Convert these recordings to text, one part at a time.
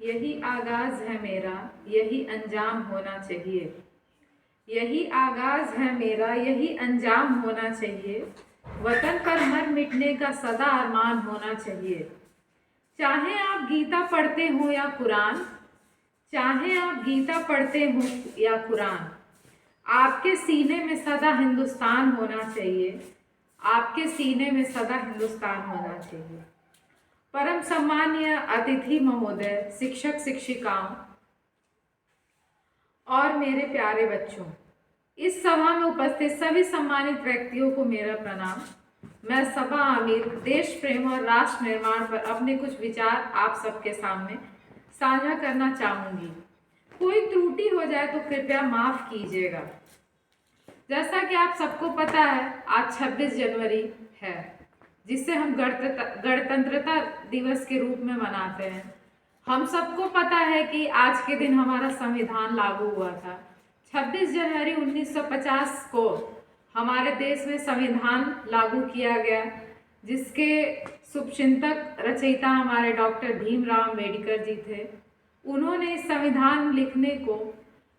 यही आगाज है मेरा, यही अंजाम होना चाहिए। यही आगाज है मेरा, यही अंजाम होना चाहिए। वतन पर मर मिटने का सदा अरमान होना चाहिए। चाहे आप गीता पढ़ते हो या कुरान, चाहे आप गीता पढ़ते हो या कुरान, आपके सीने में सदा हिंदुस्तान होना चाहिए। आपके सीने में सदा हिंदुस्तान होना चाहिए। परम सम्मानीय अतिथि महोदय, शिक्षक शिक्षिकाओं और मेरे प्यारे बच्चों, इस सभा में उपस्थित सभी सम्मानित व्यक्तियों को मेरा प्रणाम। मैं सभा आमिर देश प्रेम और राष्ट्र निर्माण पर अपने कुछ विचार आप सबके सामने साझा करना चाहूंगी। कोई त्रुटि हो जाए तो कृपया माफ कीजिएगा। जैसा कि आप सबको पता है, आज 26 जनवरी है, जिसे हम गणतंत्रता दिवस के रूप में मनाते हैं। हम सबको पता है कि आज के दिन हमारा संविधान लागू हुआ था। 26 जनवरी 1950 को हमारे देश में संविधान लागू किया गया, जिसके शुभचिंतक रचयिता हमारे डॉक्टर भीमराव अम्बेडकर जी थे। उन्होंने संविधान लिखने को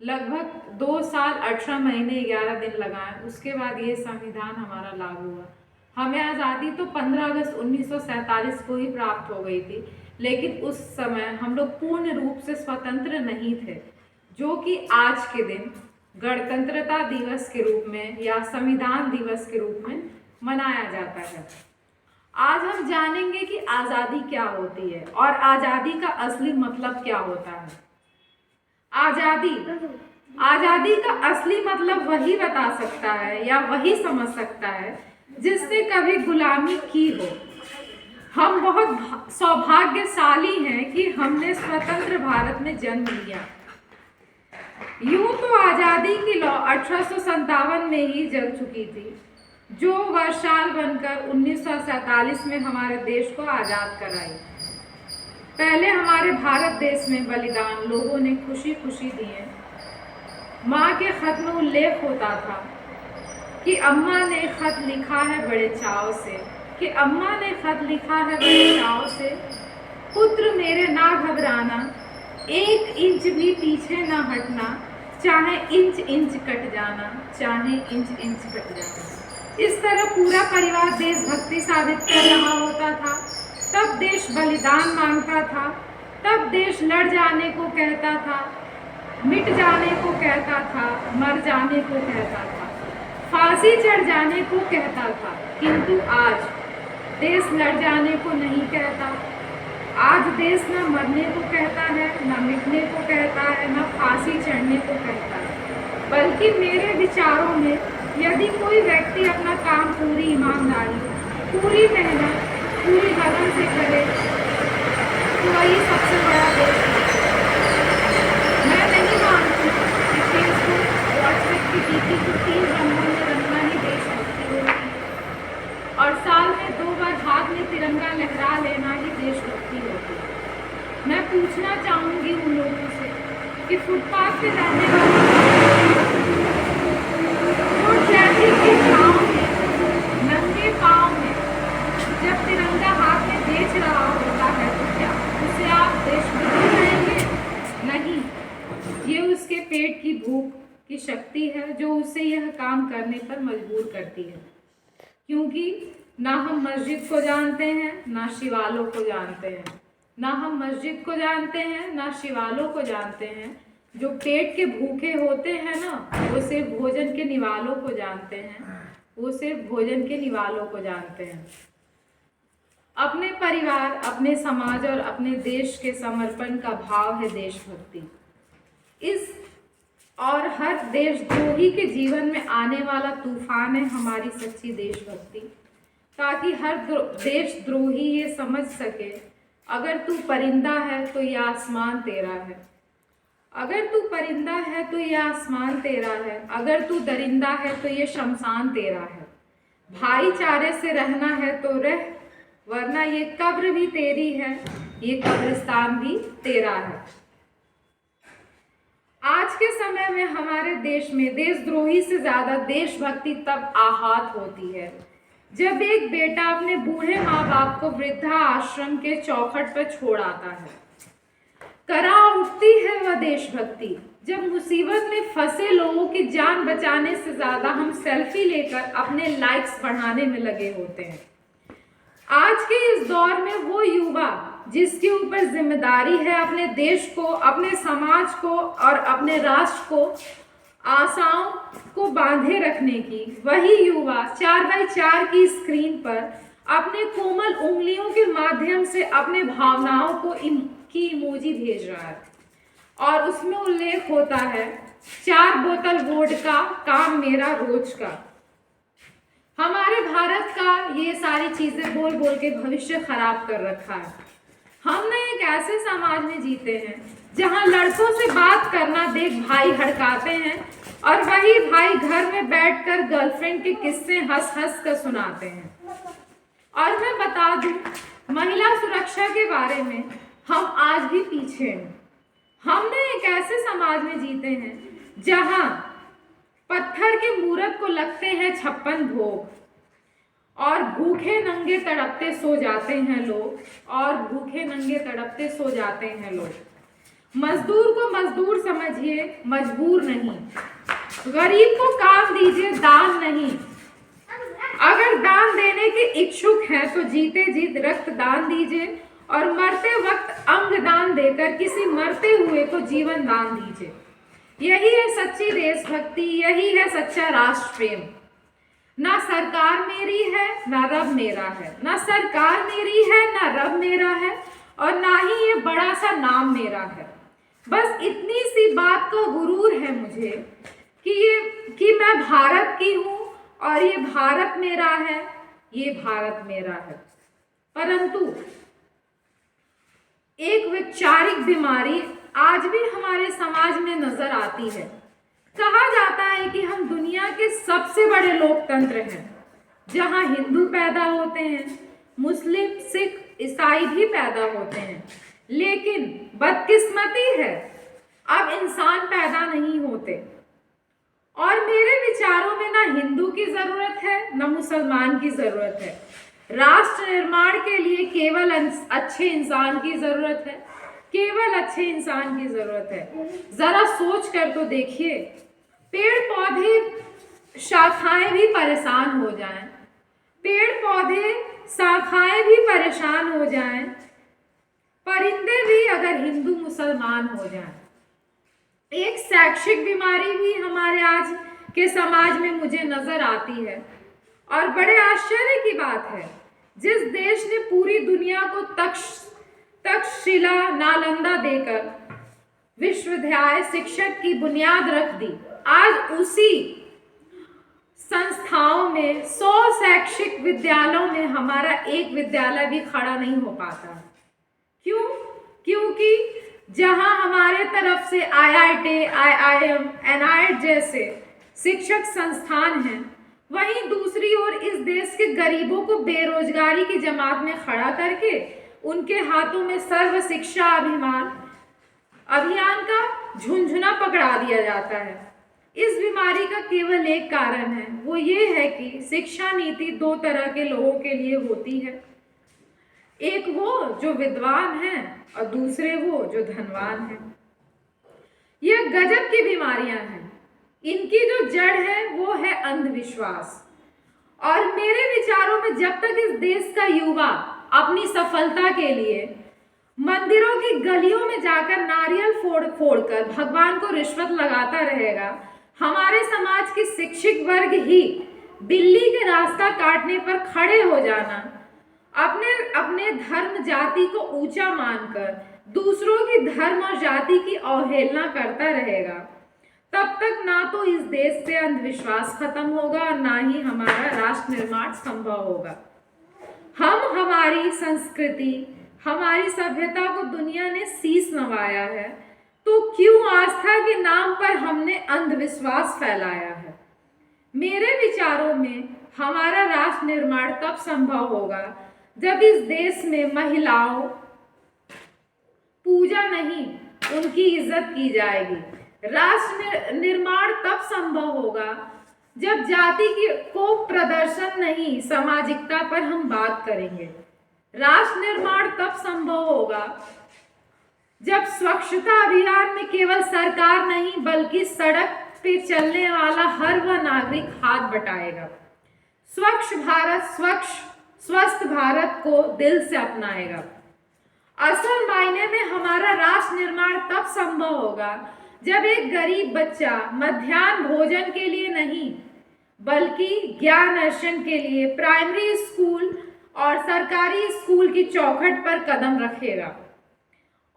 लगभग 2 साल 18 महीने 11 दिन लगाए। उसके बाद ये संविधान हमारा लागू हुआ। हमें आज़ादी तो 15 अगस्त 1947 को ही प्राप्त हो गई थी, लेकिन उस समय हम लोग पूर्ण रूप से स्वतंत्र नहीं थे, जो कि आज के दिन गणतंत्रता दिवस के रूप में या संविधान दिवस के रूप में मनाया जाता है। आज हम जानेंगे कि आज़ादी क्या होती है और आज़ादी का असली मतलब क्या होता है। आज़ादी का असली मतलब वही बता सकता है या वही समझ सकता है जिसने कभी गुलामी की हो। हम बहुत सौभाग्यशाली हैं कि हमने स्वतंत्र भारत में जन्म लिया। यूं तो आज़ादी की लौ 1857 में ही जल चुकी थी, जो वर्षाल बनकर 1947 में हमारे देश को आज़ाद कराई। पहले हमारे भारत देश में बलिदान लोगों ने खुशी खुशी दिए। माँ के खत में उल्लेख होता था कि अम्मा ने खत लिखा है बड़े चाव से, कि अम्मा ने खत लिखा है बड़े चाव से, पुत्र मेरे ना घबराना, 1 इंच भी पीछे ना हटना, चाहे इंच इंच कट जाना, चाहे इंच इंच कट जाना। इस तरह पूरा परिवार देशभक्ति साबित कर रहा होता था। तब देश बलिदान मांगता था, तब देश लड़ जाने को कहता था, मिट जाने को कहता था, मर जाने को कहता था, फांसी चढ़ जाने को कहता था। किंतु आज देश लड़ जाने को नहीं कहता। आज देश न मरने को कहता है, न मिटने को कहता है, न फांसी चढ़ने को कहता है। बल्कि मेरे विचारों में यदि कोई व्यक्ति अपना काम पूरी ईमानदारी, पूरी मेहनत, पूरी लगन से करे तो वही सबसे बड़ा देश है। मैं नहीं मानती कि फेसबुक, व्हाट्सएप की डीपी को 3 रंगों में रंगना ही देशभक्ति होती है और साल में 2 बार हाथ में तिरंगा लहरा लेना ही देशभक्ति होती है। मैं पूछना चाहूँगी उन लोगों से कि फुटपाथ पे रहने वाले ट्रैफिक के छाँव में, नंगे पाँव में जब तिरंगा हाथ में बेच रहा होता है तो क्या उसे आप देशभक्ति कहेंगे? नहीं, ये उसके पेट की भूख की शक्ति है जो उसे यह काम करने पर मजबूर करती है। क्योंकि ना हम मस्जिद को जानते हैं, ना शिवालों को जानते हैं, ना हम मस्जिद को जानते हैं, ना शिवालों को जानते हैं। जो पेट के भूखे होते हैं ना, वो सिर्फ भोजन के निवालों को जानते हैं, वो सिर्फ भोजन के निवालों को जानते हैं। अपने परिवार, अपने समाज और अपने देश के समर्पण का भाव है देशभक्ति। इस और हर देशद्रोही के जीवन में आने वाला तूफान है हमारी सच्ची देशभक्ति, ताकि हर देशद्रोही ये समझ सके, अगर तू परिंदा है तो ये आसमान तेरा है, अगर तू परिंदा है तो ये आसमान तेरा है, अगर तू दरिंदा है तो ये शमशान तेरा है। भाईचारे से रहना है तो रह, वरना ये कब्र भी तेरी है, ये कब्रिस्तान भी तेरा है। आज के समय में हमारे देश में देशद्रोही से ज्यादा देशभक्ति तब आहत होती है जब एक बेटा अपने बूढ़े माँ बाप को वृद्धा आश्रम के चौखट पर छोड़ आता है। करा उठती है वह देशभक्ति जब मुसीबत में फंसे लोगों की जान बचाने से ज्यादा हम सेल्फी लेकर अपने लाइक्स बढ़ाने में लगे होते हैं। आज के इस दौर में वो युवा जिसके ऊपर जिम्मेदारी है अपने देश को, अपने समाज को और अपने राष्ट्र को आशाओं को बांधे रखने की, वही युवा 4x4 की स्क्रीन पर अपने कोमल उंगलियों के माध्यम से अपने भावनाओं को की इमोजी भेज रहा है और उसमें उल्लेख होता है 4 बोतल वोडका काम मेरा रोज का। हमारे भारत का ये सारी चीजें बोल बोल के भविष्य खराब कर रखा है। हमने एक ऐसे समाज में जीते हैं जहां लड़कों से बात करना देख भाई हड़काते हैं और वही भाई घर में बैठकर गर्लफ्रेंड के किस्से हंस हंस कर सुनाते हैं। और मैं बता दूं, महिला सुरक्षा के बारे में हम आज भी पीछे हैं। हमने एक ऐसे समाज में जीते हैं जहां पत्थर के मूरत को लगते हैं 56 भोग और भूखे नंगे तड़पते सो जाते हैं लोग, और भूखे नंगे तड़पते सो जाते हैं लोग। मजदूर को मजदूर समझिए, मजबूर नहीं। गरीब को काम दीजिए, दान नहीं। अगर दान देने के इच्छुक हैं तो जीते जीत रक्त दान दीजिए और मरते वक्त अंग दान देकर किसी मरते हुए को जीवन दान दीजिए। यही है सच्ची देशभक्ति, यही है सच्चा राष्ट्र प्रेम। ना सरकार मेरी है ना रब मेरा है, ना सरकार मेरी है ना रब मेरा है, और ना ही ये बड़ा सा नाम मेरा है। बस इतनी सी बात का गुरूर है मुझे कि मैं भारत की हूँ और ये भारत मेरा है, ये भारत मेरा है। परंतु एक वैचारिक बीमारी आज भी हमारे समाज में नजर आती है। कहा जाता है कि हम दुनिया के सबसे बड़े लोकतंत्र हैं, जहां हिंदू पैदा होते हैं, मुस्लिम, सिख, ईसाई भी पैदा होते हैं, लेकिन बदकिस्मती है अब इंसान पैदा नहीं होते। और मेरे विचारों में ना हिंदू की जरूरत है ना मुसलमान की जरूरत है। राष्ट्र निर्माण के लिए केवल अच्छे इंसान की जरूरत है, केवल अच्छे इंसान की जरूरत है। जरा सोच कर तो देखिए, पेड़ पौधे शाखाएं भी परेशान हो जाएं, पेड़ पौधे शाखाएं भी परेशान हो जाएं, परिंदे भी अगर हिंदू मुसलमान हो जाएं। एक शैक्षिक बीमारी भी हमारे आज के समाज में मुझे नजर आती है और बड़े आश्चर्य की बात है, जिस देश ने पूरी दुनिया को तक्षशिला नालंदा देकर विश्वविद्यालय शिक्षक की बुनियाद रख दी, आज उसी संस्थाओं में 100 शैक्षिक विद्यालयों में हमारा एक विद्यालय भी खड़ा नहीं हो पाता। क्यों? क्योंकि जहां हमारे तरफ से IIT, IIM, NIT जैसे शिक्षक संस्थान हैं, वहीं दूसरी ओर इस देश के गरीबों को बेरोजगारी की जमात में खड़ा करके उनके हाथों में सर्व शिक्षा अभियान का झुंझुना पकड़ा दिया जाता है। इस बीमारी का केवल एक कारण है, वो ये है कि शिक्षा नीति 2 तरह के लोगों के लिए होती है, एक वो जो विद्वान हैं और दूसरे वो जो धनवान हैं। ये गजब की बीमारियां हैं। इनकी जो जड़ है वो है अंधविश्वास। और मेरे विचारों में जब तक इस देश का युवा अपनी सफलता के लिए मंदिरों की गलियों में जाकर नारियल फोड़ कर भगवान को रिश्वत लगाता रहेगा, हमारे समाज के शिक्षित वर्ग ही बिल्ली के रास्ता काटने पर खड़े हो जाना, अपने धर्म जाति को ऊंचा मानकर दूसरों की धर्म और जाति की अवहेलना करता रहेगा, तब तक ना तो इस देश से अंधविश्वास खत्म होगा और ना ही हमारा राष्ट्र निर्माण संभव होगा। हमारी संस्कृति, हमारी सभ्यता को दुनिया ने शीश नवाया है, तो क्यों आस्था के नाम पर हमने अंधविश्वास फैलाया है? मेरे विचारों में हमारा राष्ट्र निर्माण तब संभव होगा जब इस देश में महिलाओं पूजा नहीं, उनकी इज्जत की जाएगी। राष्ट्र निर्माण तब संभव होगा जब जाति को प्रदर्शन नहीं, सामाजिकता पर हम बात करेंगे। राष्ट्र निर्माण तब संभव होगा जब स्वच्छता अभियान में केवल सरकार नहीं बल्कि सड़क पे चलने वाला हर वह नागरिक हाथ बटाएगा। स्वच्छ भारत स्वस्थ भारत को दिल से अपनाएगा। असल मायने में हमारा राष्ट्र निर्माण तब संभव होगा जब एक गरीब बच्चा मध्याह्न भोजन के लिए नहीं बल्कि ज्ञान अर्जन के लिए प्राइमरी स्कूल और सरकारी स्कूल की चौखट पर कदम रखेगा।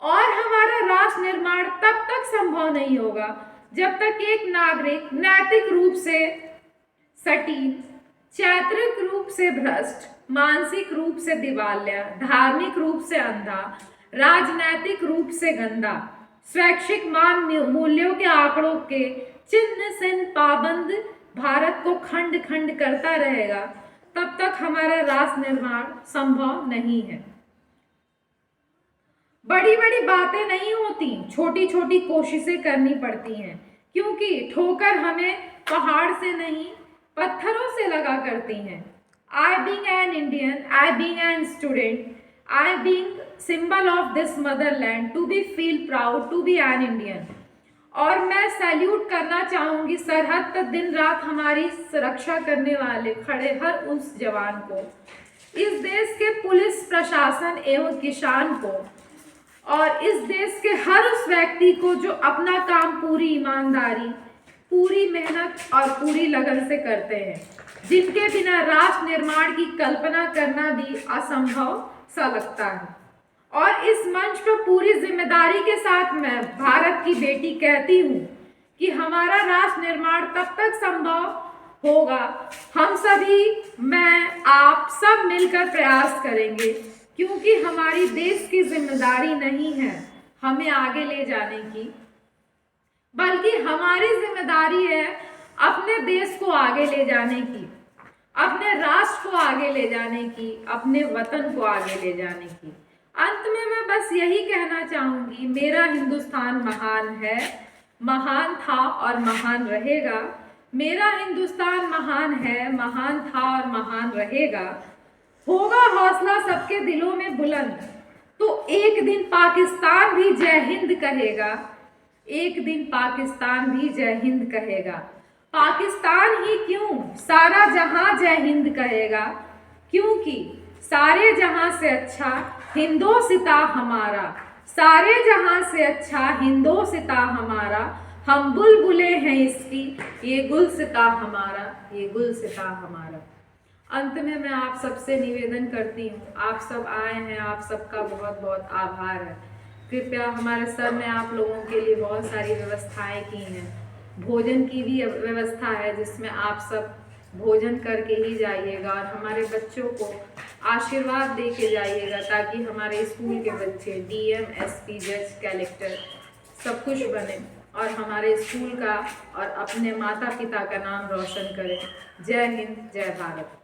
और हमारा राष्ट्र निर्माण तब तक संभव नहीं होगा जब तक एक नागरिक नैतिक रूप से सटीक, चारित्रिक रूप से भ्रष्ट, मानसिक रूप से दिवालिया, धार्मिक रूप से अंधा, राजनैतिक रूप से गंदा, स्वैच्छिक मान मूल्यों के आंकड़ों के चिन्ह से पाबंद भारत को खंड खंड करता रहेगा, तब तक हमारा राष्ट्र निर्माण संभव नहीं है। बड़ी बड़ी बातें नहीं होती, छोटी छोटी कोशिशें करनी पड़ती हैं, क्योंकि ठोकर हमें पहाड़ से नहीं पत्थरों से लगा करती हैं। I being an Indian, I being an student, I being symbol of this motherland, to be feel proud to be an Indian। और मैं सैल्यूट करना चाहूँगी सरहद तक दिन रात हमारी सुरक्षा करने वाले खड़े हर उस जवान को, इस देश के पुलिस प्रशासन एवं किसान को, और इस देश के हर उस व्यक्ति को जो अपना काम पूरी ईमानदारी, पूरी मेहनत और पूरी लगन से करते हैं, जिनके बिना राष्ट्र निर्माण की कल्पना करना भी असंभव सा लगता है। और इस मंच पर पूरी जिम्मेदारी के साथ मैं भारत की बेटी कहती हूँ कि हमारा राष्ट्र निर्माण तब तक संभव होगा हम सभी, मैं, आप सब मिलकर प्रयास करेंगे, क्योंकि हमारी देश की जिम्मेदारी नहीं है हमें आगे ले जाने की, बल्कि हमारी जिम्मेदारी है अपने देश को आगे ले जाने की, अपने राष्ट्र को आगे ले जाने की, अपने वतन को आगे ले जाने की। अंत में मैं बस यही कहना चाहूँगी, मेरा हिंदुस्तान महान है, महान था और महान रहेगा। मेरा हिंदुस्तान महान है, महान था और महान रहेगा। होगा हौसला सबके दिलों में बुलंद, तो एक दिन पाकिस्तान भी जय हिंद कहेगा, एक दिन पाकिस्तान भी जय हिंद कहेगा। पाकिस्तान ही क्यों, सारा जहां जय हिंद कहेगा, क्योंकि सारे जहां से अच्छा हिंदोसिता हमारा, सारे जहां से अच्छा हिंदोसिता हमारा, हम बुलबुले हैं इसकी, ये गुलसिता हमारा, ये गुलसिता हमारा। अंत में मैं आप सबसे निवेदन करती हूँ, आप सब आए हैं, आप सबका बहुत बहुत आभार है। कृपया हमारे सर ने आप लोगों के लिए बहुत सारी व्यवस्थाएं की हैं, भोजन की भी व्यवस्था है जिसमें आप सब भोजन करके ही जाइएगा और हमारे बच्चों को आशीर्वाद दे के जाइएगा, ताकि हमारे स्कूल के बच्चे डीएम, एसपी, जज, कलेक्टर सब कुछ बने और हमारे स्कूल का और अपने माता पिता का नाम रोशन करें। जय हिंद, जय भारत।